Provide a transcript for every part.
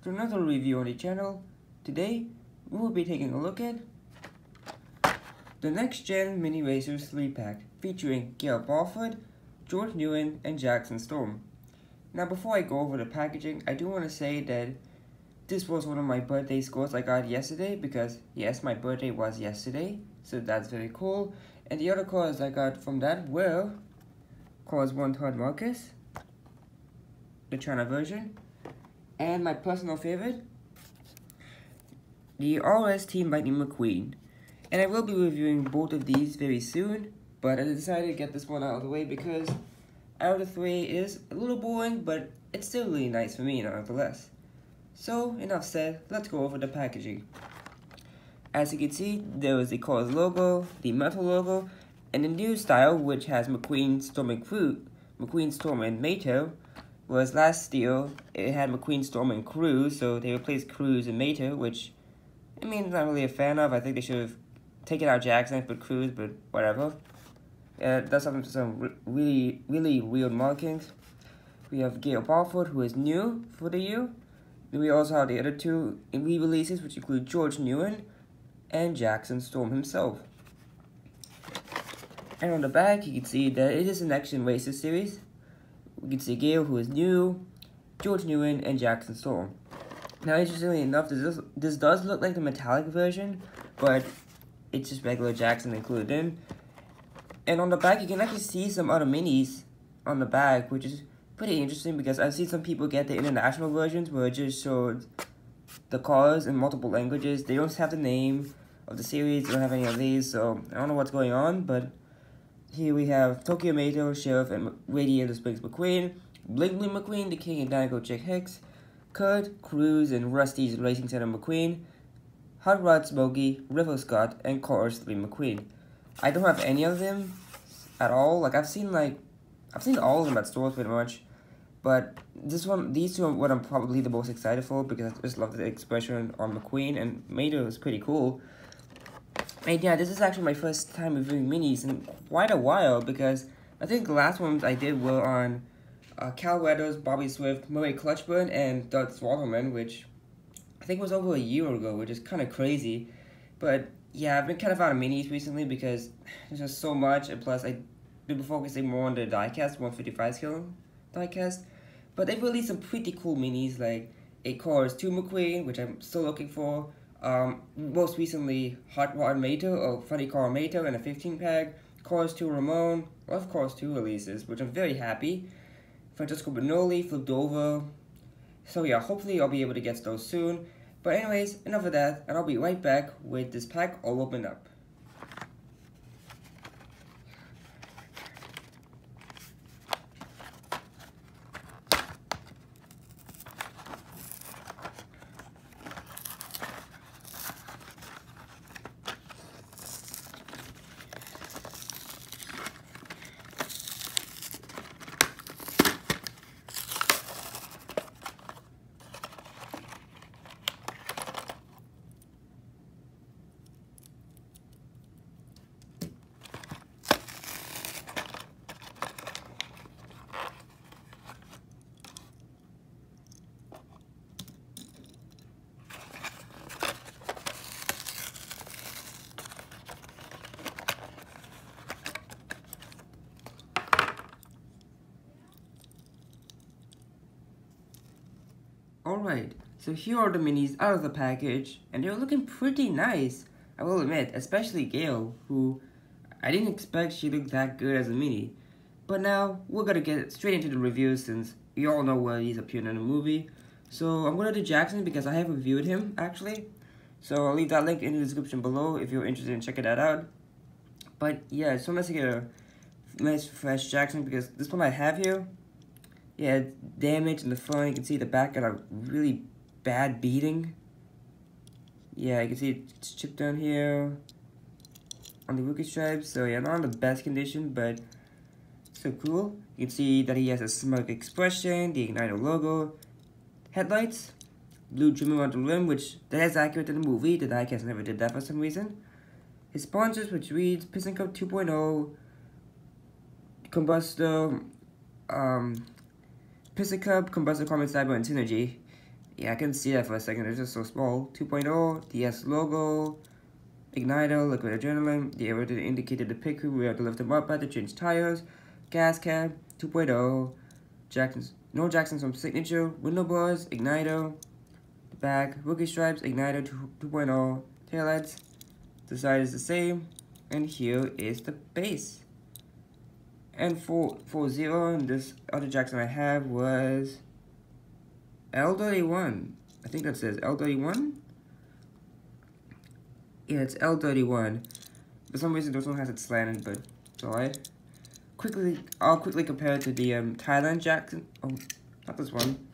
to another review on the channel. Today, we will be taking a look at the Next Gen Mini Racers 3-pack featuring Gale Beaufort, George Newen, and Jackson Storm. Now before I go over the packaging, I do want to say that this was one of my birthday scores I got yesterday because yes, my birthday was yesterday, so that's very cool. And the other cards I got from that were cards 1 Todd Marcus, the China version, and my personal favorite, the RS Team Lightning McQueen. And I will be reviewing both of these very soon, but I decided to get this one out of the way because out of the three is a little boring, but it's still really nice for me nonetheless. So enough said, let's go over the packaging. As you can see, there is the Cars logo, the Mattel logo, and the new style which has McQueen, Storm, and Mattel. Whereas last year, it had McQueen, Storm, and Cruz, so they replaced Cruz and Mattel, which, I mean, I'm not really a fan of. I think they should have taken out Jackson and put Cruz, but whatever. That's some really weird markings. We have Gale Beaufort, who is new for the year. Then we also have the other two re-releases, which include George Newen and Jackson Storm himself. And on the back, you can see that it is an Action Racers series. We can see Gale, who is new, George Newen, and Jackson Storm. Now, interestingly enough, this does look like the metallic version, but it's just regular Jackson included in. And on the back, you can actually see some other minis on the back, which is pretty interesting because I've seen some people get the international versions where it just showed the cars in multiple languages. They don't have the name of the series, they don't have any of these, so I don't know what's going on, but here we have Tokyo Mato, Sheriff, and Radiator Springs McQueen, Blinkley McQueen, the King and Danico Chick Hicks, Kurt, Cruz, and Rusty's Racing Center McQueen, Hot Rod Smokey, River Scott, and Cars 3 McQueen. I don't have any of them at all. I've seen all of them at stores pretty much, but these two are what I'm probably the most excited for because I just love the expression on McQueen, and Mato is pretty cool. And yeah, this is actually my first time reviewing minis in quite a while because I think the last ones I did were on Cal Weathers, Bobby Swift, Murray Clutchburn, and Doug Swallerman, which I think was over a year ago, which is kind of crazy. But yeah, I've been kind of out of minis recently because there's just so much, and plus I've been focusing more on the diecast, 155 scale diecast. But they've released some pretty cool minis like a Cars 2 McQueen, which I'm still looking for. Most recently, Hot Rod Mato, or Funny Car Mato, and a 15-pack. Cars 2 Ramon, a lot of Cars 2 releases, which I'm very happy. Francesco Bernoulli flipped over. So yeah, hopefully I'll be able to get those soon. But anyways, enough of that, and I'll be right back with this pack all opened up. Alright, so here are the minis out of the package, and they're looking pretty nice, I will admit, especially Gale, who I didn't expect she looked that good as a mini. But now, we're gonna get straight into the reviews since you all know where he's appeared in the movie. So I'm gonna do Jackson because I have reviewed him, actually. So I'll leave that link in the description below if you're interested in checking that out. But yeah, it's so nice to get a nice fresh Jackson because this one I have here, yeah, it's damaged in the front. You can see the back got a really bad beating. Yeah, you can see it's chipped down here on the rookie stripes. So yeah, not in the best condition, but so cool. You can see that he has a smug expression, the Igniter logo, headlights, blue trimming on the rim, which that is accurate in the movie. The diecast never did that for some reason. His sponsors, which reads Piston Cup 2.0, Combustor, Piston Cup, Combustor, Common Cyber, and Synergy. Yeah, I couldn't see that for a second. It's just so small. 2.0, DS logo, igniter, liquid adrenaline, the arrow that indicated the pick we have to lift them up, had to change tires, gas cab, 2.0, Jackson's from signature, window bars, igniter, the back, rookie stripes, igniter 2.0, taillights, the side is the same, and here is the base. And for 0, and this other Jackson I have was L31. I think that says L31. Yeah, it's L31. For some reason, this one has it slanted, but it's alright. I'll quickly compare it to the Thailand Jackson. Oh, not this one.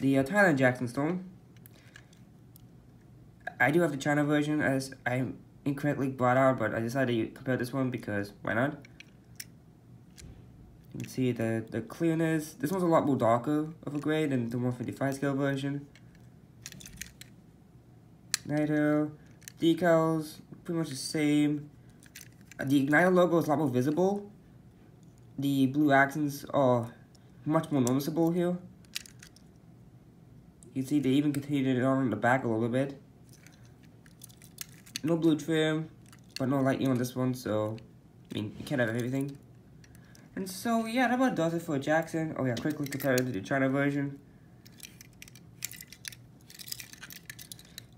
The Thailand Jackson Storm. I do have the China version, as I incorrectly brought out, but I decided to compare this one because why not? You can see the clearness. This one's a lot more darker of a gray than the 155 scale version. Igniter, decals, pretty much the same. The Igniter logo is a lot more visible. The blue accents are much more noticeable here. You can see they even continued it on the back a little bit. No blue trim, but no lightning on this one, so I mean you can't have everything. And so yeah, that about does it for Jackson. Oh yeah, quickly compare it to the China version.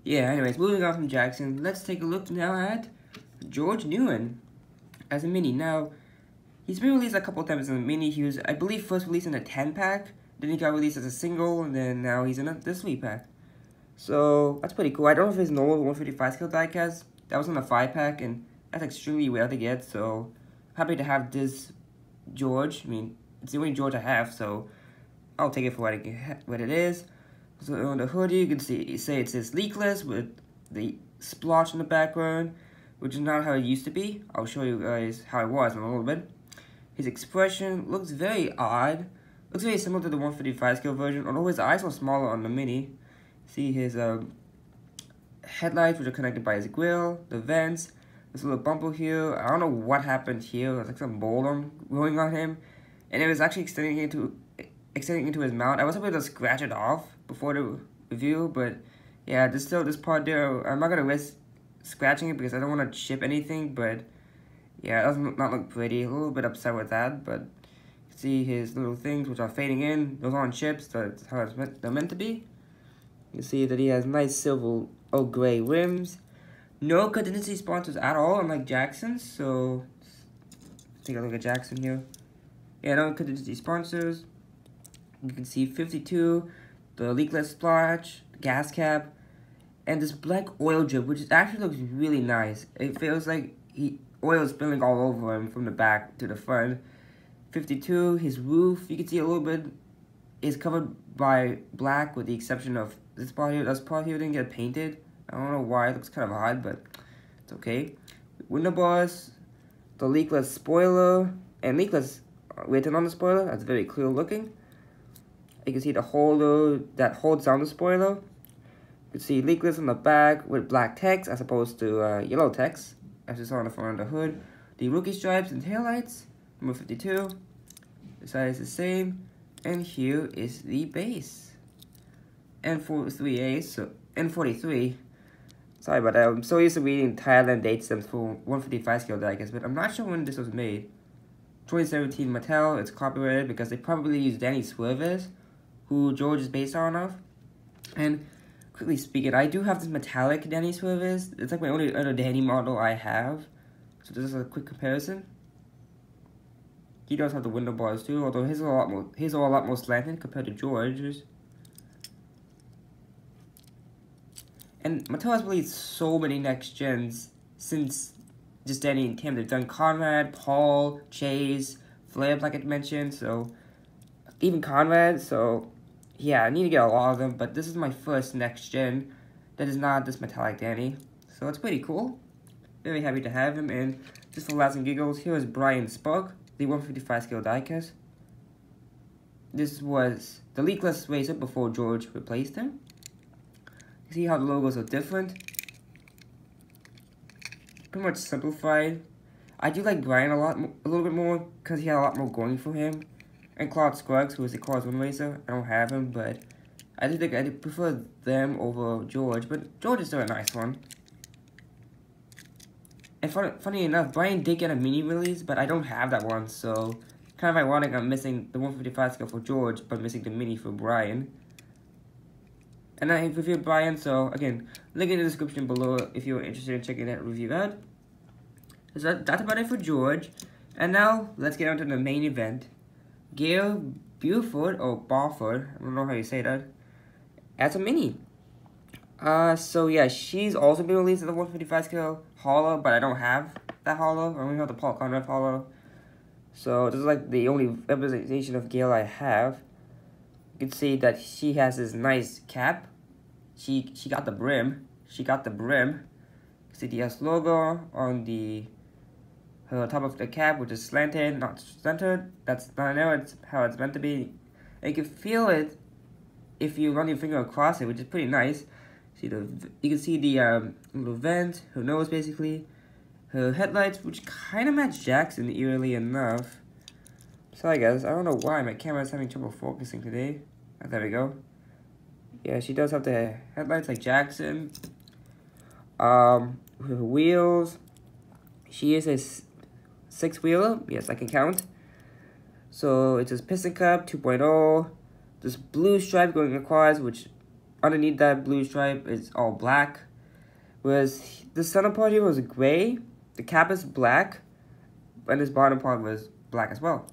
Yeah, anyways, moving on from Jackson, let's take a look now at George Nguyen as a mini. Now, he's been released a couple of times as a mini. He was, I believe, first released in a 10-pack, then he got released as a single, and then now he's in the 3-pack. So, that's pretty cool. I don't know if his normal 155 scale diecast, that was in a 5-pack, and that's extremely rare to get, so happy to have this George. I mean, it's the only George I have, so I'll take it for what it is. So on the hoodie, you can see it says leakless with the splotch in the background, which is not how it used to be. I'll show you guys how it was in a little bit. His expression looks very odd. Looks very similar to the 155 scale version, although his eyes are smaller on the mini. See his headlights, which are connected by his grill, the vents, this little bumper here. I don't know what happened here. It was like some boredom growing on him, and it was actually extending into his mouth. I was able to scratch it off before the review, but yeah, there's still this part there. I'm not gonna risk scratching it because I don't want to chip anything, but yeah, it does not look pretty. A little bit upset with that, but see his little things which are fading in. Those aren't chips. That's how they're meant to be. You see that he has nice silver or gray rims. No contingency sponsors at all, unlike Jackson's. So let's take a look at Jackson here. Yeah, no contingency sponsors. You can see 52, the leakless splotch, gas cap, and this black oil drip, which actually looks really nice. It feels like oil is spilling all over him from the back to the front. 52, his roof, you can see a little bit, is covered by black with the exception of this part here. This part here didn't get painted. I don't know why, it looks kind of odd, but it's okay. Window bars, the leakless spoiler, and leakless written on the spoiler, that's very clear looking. You can see the holder that holds down the spoiler. You can see leakless on the back with black text as opposed to yellow text, as you saw on the front of the hood. The rookie stripes and taillights, number 52. The side is the same, and here is the base. N43A, so N43. Sorry about that. I'm so used to reading Thailand date stamps for 155 scale diecast, but I'm not sure when this was made. 2017 Mattel. It's copyrighted because they probably used Danny Swerves, who George is based on of. And quickly speaking, I do have this metallic Danny Swerves. It's like my only other Danny model I have. So this is a quick comparison. He does have the window bars too, although his are a lot more slanted compared to George's. And Mattel has released so many next gens since just Danny and Tim. They've done Conrad, Paul, Chase, Flip, like I mentioned, so even Conrad. So yeah, I need to get a lot of them, but this is my first next gen that is not this metallic Danny, so it's pretty cool. Very happy to have him. And just for laughs and giggles, here is Brian Spark, the 155 scale diecast. This was the leakless racer before George replaced him. See how the logos are different. Pretty much simplified. I do like Brian a little bit more because he had a lot more going for him. And Claude Scruggs, who is the Claude's Wind Racer. I don't have him, but I think I prefer them over George, but George is still a nice one. And funny enough, Brian did get a mini release, but I don't have that one, so kind of ironic I'm missing the 155 scale for George, but missing the mini for Brian. And I reviewed Brian, so again, link in the description below if you're interested in checking that review out. So that's about it for George. And now, let's get on to the main event. Gale Beaufort, or Beaufort, I don't know how you say that, as a mini. So yeah, she's also been released at the 155 scale holo, but I don't have that holo. I only have the Paul Conrad holo. So this is like the only representation of Gale I have. You can see that she has this nice cap. She got the brim. She got the brim. You see the S logo on the top of the cap, which is slanted, not centered. That's not, I know it's how it's meant to be. And you can feel it if you run your finger across it, which is pretty nice. See you can see the little vent, her nose basically, her headlights, which kind of match Jackson eerily enough. Sorry guys, I don't know why my camera is having trouble focusing today. Oh, there we go. Yeah, she does have the headlights like Jackson. Her wheels. She is a 6-wheeler. Yes, I can count. So it says piston cup 2.0. This blue stripe going across, which underneath that blue stripe is all black. Whereas the center part here was gray. The cap is black. And this bottom part was black as well.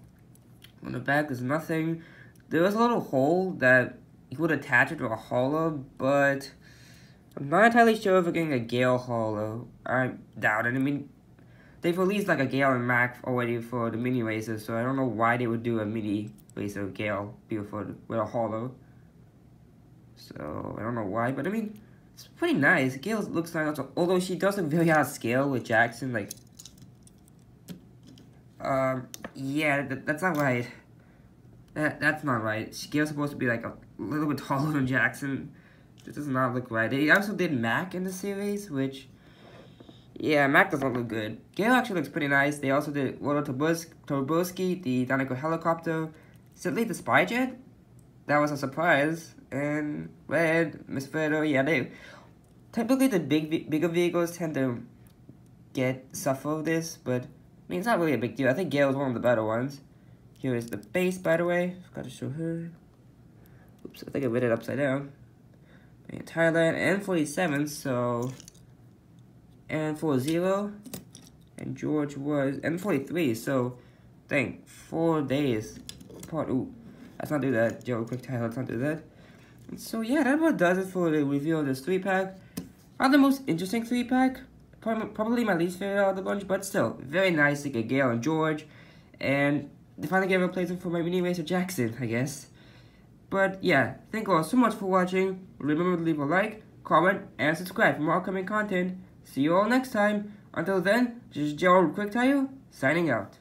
On the back, there's nothing. There was a little hole that you would attach it to a holo, but I'm not entirely sure if we're getting a Gale holo. I doubt it. I mean, they've released like a Gale and Mac already for the mini races, so I don't know why they would do a mini race of Gale Beaufort with a holo. So I don't know why, but I mean, it's pretty nice. Gale looks nice, also, although she does look very out of scale with Jackson. Like, yeah, that's not right. That's not right. Gale's supposed to be like a little bit taller than Jackson. This does not look right. They also did Mac in the series, which, yeah, Mac doesn't look good. Gale actually looks pretty nice. They also did Roto Tobolski, the Danica helicopter, Sidley the spy jet. That was a surprise. And Red, Miss Fredo, yeah, they typically the bigger vehicles tend to suffer this, but I mean it's not really a big deal. I think Gale is one of the better ones. Here is the base, by the way. Forgot to show her. Oops, I think I read it upside down. In Thailand, N47, so N40, and George was N43, so dang, 4 days apart. Ooh, let's not do that. Joe, quick title, let's not do that. And so yeah, that about does it for the review of this 3-pack. Not the most interesting 3-pack, probably my least favorite out of the bunch, but still very nice to get Gale and George, and they finally gave a replacement for my mini racer Jackson, I guess. But yeah, thank you all so much for watching. Remember to leave a like, comment, and subscribe for more upcoming content. See you all next time. Until then, this is Joe Quick Tire, signing out.